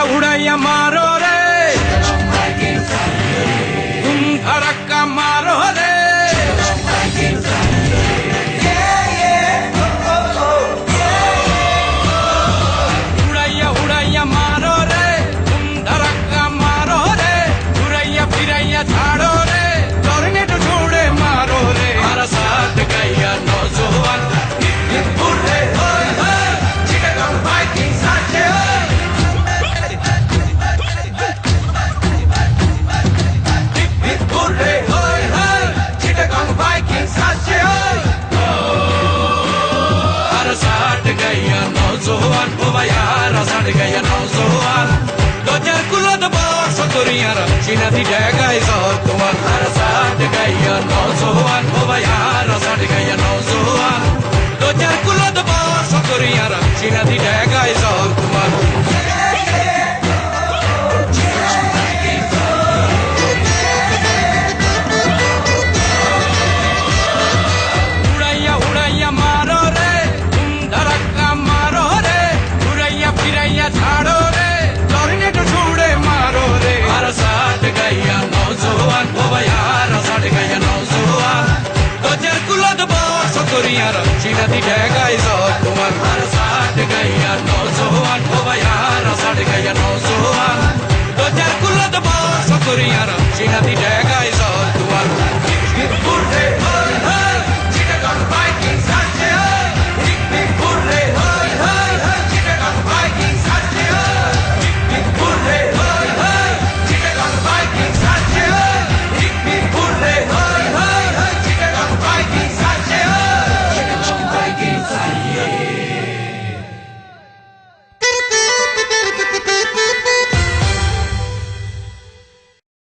उड़ाइया मारो रे तुम धड़का मारो रे उड़ाइया मारो रे तुम धड़का मारो रे उड़ाइया फिराइया झाड़ो रे तोरने तो छोड़े मारो रे हमारा साथ गया नौजवान बुढ़े चिटगम बाइकिंग साथे बुढ़े चिटगम बाइकिंग साथे हमारा साथ गया नौजवान यारा साथ गया नौजवान दो चार कुलो तो बहुत सतुरियां चीना दी जगह और तुम्हार हमारा साथ गया नौजवान यारा साथ गया नौजवान दो चार कुलो तो बहुत सतुरियां चीना दी जगह और तुम्हार उड़ाइया मारो रे तुम धड़का मारो रे उड़ाइया फिराइया झाड़ो रे तोरने तो छोड़े मारो रे हमारा साथ गया नौजवान यारा साथ गया नौजवान दो चार कुलो तो बहुत सतुरियां चीना दी जगह और तुम्हार हमारा साथ गया नौजवान यारा साथ गया नौजवान दो चार कुलो तो बहुत सतुरियां चीना दी जगह